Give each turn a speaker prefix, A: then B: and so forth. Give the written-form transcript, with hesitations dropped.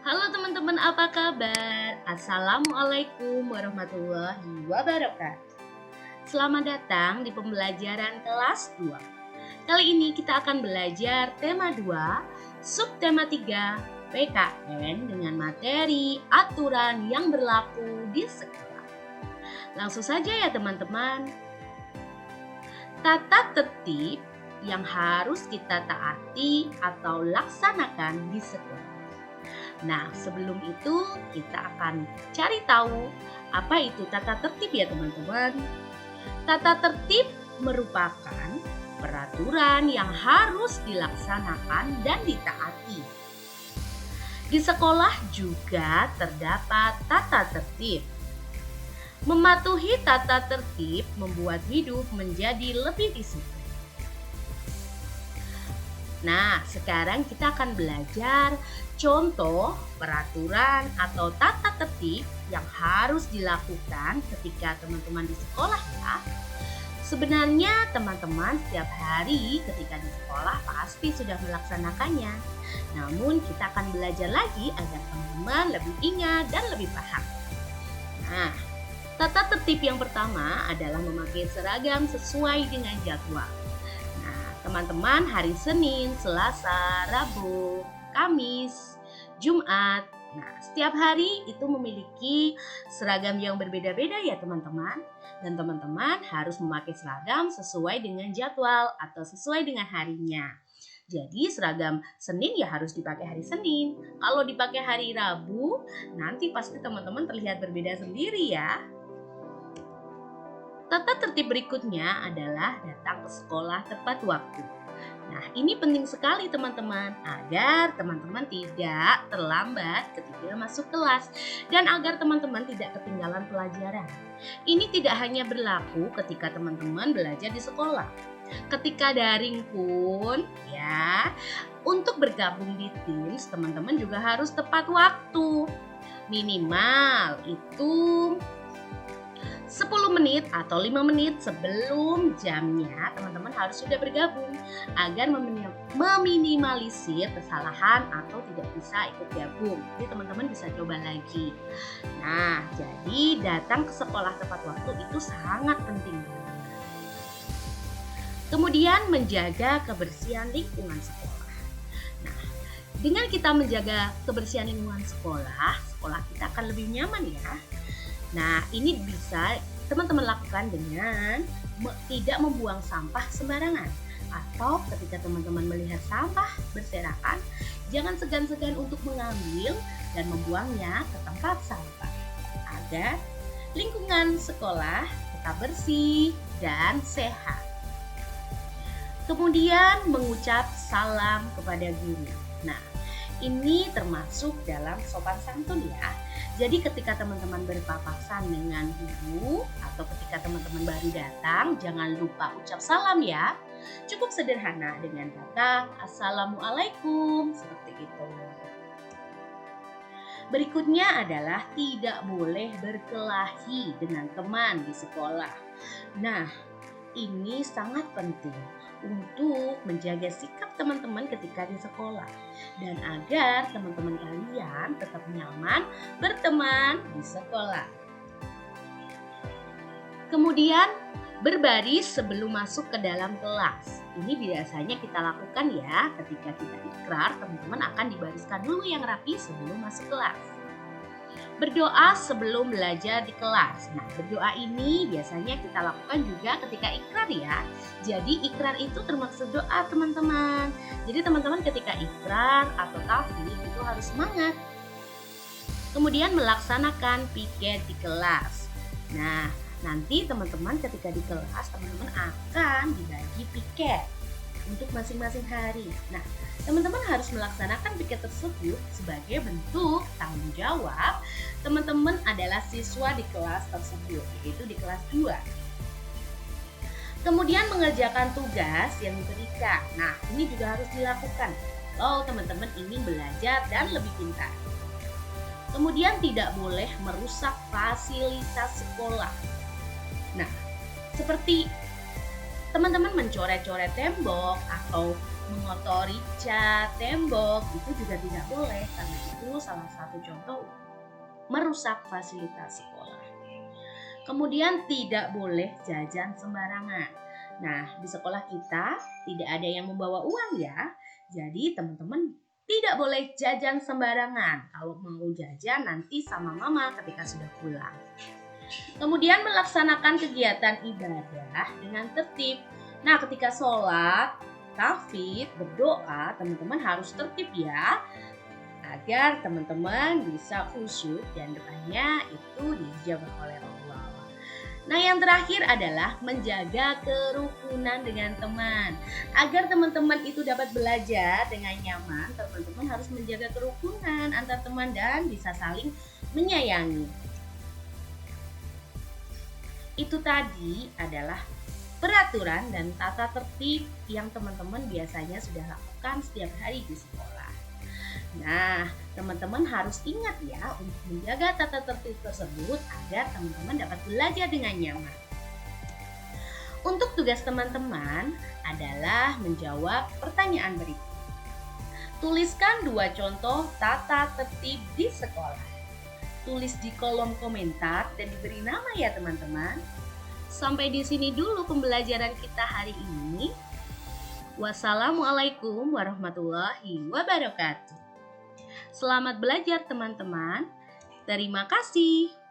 A: Halo teman-teman, apa kabar? Assalamualaikum warahmatullahi wabarakatuh. Selamat datang di pembelajaran kelas 2. Kali ini kita akan belajar tema 2, subtema 3, PKN dengan materi aturan yang berlaku di sekolah. Langsung saja ya teman-teman. Tata tertib yang harus kita taati atau laksanakan di sekolah. Nah, sebelum itu kita akan cari tahu apa itu tata tertib ya teman-teman. Tata tertib merupakan peraturan yang harus dilaksanakan dan ditaati. Di sekolah juga terdapat tata tertib. Mematuhi tata tertib membuat hidup menjadi lebih disiplin. Nah, sekarang kita akan belajar contoh peraturan atau tata tertib yang harus dilakukan ketika teman-teman di sekolah ya. Sebenarnya teman-teman setiap hari ketika di sekolah pasti sudah melaksanakannya. Namun kita akan belajar lagi agar teman-teman lebih ingat dan lebih paham. Nah, tata tertib yang pertama adalah memakai seragam sesuai dengan jadwal. Teman-teman, hari Senin, Selasa, Rabu, Kamis, Jumat. Nah, setiap hari itu memiliki seragam yang berbeda-beda ya teman-teman. Dan teman-teman harus memakai seragam sesuai dengan jadwal atau sesuai dengan harinya. Jadi seragam Senin ya harus dipakai hari Senin. Kalau dipakai hari Rabu, nanti pasti teman-teman terlihat berbeda sendiri ya. Tata tertib berikutnya adalah datang ke sekolah tepat waktu. Nah, ini penting sekali teman-teman agar teman-teman tidak terlambat ketika masuk kelas dan agar teman-teman tidak ketinggalan pelajaran. Ini tidak hanya berlaku ketika teman-teman belajar di sekolah. Ketika daring pun ya, untuk bergabung di Teams teman-teman juga harus tepat waktu. Minimal itu 10 menit atau 5 menit sebelum jamnya teman-teman harus sudah bergabung agar meminimalisir kesalahan atau tidak bisa ikut gabung. Jadi teman-teman bisa coba lagi. Nah, jadi datang ke sekolah tepat waktu itu sangat penting. Kemudian menjaga kebersihan lingkungan sekolah. Nah, dengan kita menjaga kebersihan lingkungan sekolah kita akan lebih nyaman ya. Nah, ini bisa teman-teman lakukan dengan tidak membuang sampah sembarangan. Atau ketika teman-teman melihat sampah berserakan, jangan segan-segan untuk mengambil dan membuangnya ke tempat sampah. Agar lingkungan sekolah tetap bersih dan sehat. Kemudian mengucap salam kepada guru. Nah, ini termasuk dalam sopan santun ya. Jadi ketika teman-teman berpapasan dengan guru atau ketika teman-teman baru datang, jangan lupa ucap salam ya. Cukup sederhana dengan kata Assalamualaikum seperti itu. Berikutnya adalah tidak boleh berkelahi dengan teman di sekolah. Nah, ini sangat penting untuk menjaga sikap teman-teman ketika di sekolah dan agar teman-teman kalian tetap nyaman berteman di sekolah. Kemudian berbaris sebelum masuk ke dalam kelas. Ini biasanya kita lakukan ya ketika kita ikrar, teman-teman akan dibariskan dulu yang rapi sebelum masuk kelas. Berdoa sebelum belajar di kelas. Nah, berdoa ini biasanya kita lakukan juga ketika ikrar ya. Jadi ikrar itu termasuk doa teman-teman. Jadi teman-teman ketika ikrar atau tahfidz itu harus semangat. Kemudian melaksanakan piket di kelas. Nah, nanti teman-teman ketika di kelas teman-teman akan dibagi piket untuk masing-masing hari. Nah, teman-teman harus melaksanakan piket tersebut sebagai bentuk tanggung jawab teman-teman adalah siswa di kelas tersebut, yaitu di kelas 2. Kemudian mengerjakan tugas yang diberikan. Nah, ini juga harus dilakukan kalau teman-teman ingin belajar dan lebih pintar. Kemudian tidak boleh merusak fasilitas sekolah. Nah, seperti teman-teman mencoret-coret tembok atau mengotori cat, tembok itu juga tidak boleh karena itu salah satu contoh merusak fasilitas sekolah. Kemudian tidak boleh jajan sembarangan. Nah, di sekolah kita tidak ada yang membawa uang ya. Jadi teman-teman tidak boleh jajan sembarangan. Kalau mau jajan nanti sama mama ketika sudah pulang. Kemudian melaksanakan kegiatan ibadah dengan tertib. Nah, ketika sholat, tahfidz, berdoa, teman-teman harus tertib ya. Agar teman-teman bisa khusyuk dan doanya itu dijawab oleh Allah. Nah, yang terakhir adalah menjaga kerukunan dengan teman. Agar teman-teman itu dapat belajar dengan nyaman, teman-teman harus menjaga kerukunan antar teman dan bisa saling menyayangi. Itu tadi adalah peraturan dan tata tertib yang teman-teman biasanya sudah lakukan setiap hari di sekolah. Nah, teman-teman harus ingat ya untuk menjaga tata tertib tersebut agar teman-teman dapat belajar dengan nyaman. Untuk tugas teman-teman adalah menjawab pertanyaan berikut. Tuliskan 2 contoh tata tertib di sekolah. Tulis di kolom komentar dan diberi nama ya teman-teman. Sampai di sini dulu pembelajaran kita hari ini. Wassalamualaikum warahmatullahi wabarakatuh. Selamat belajar teman-teman. Terima kasih.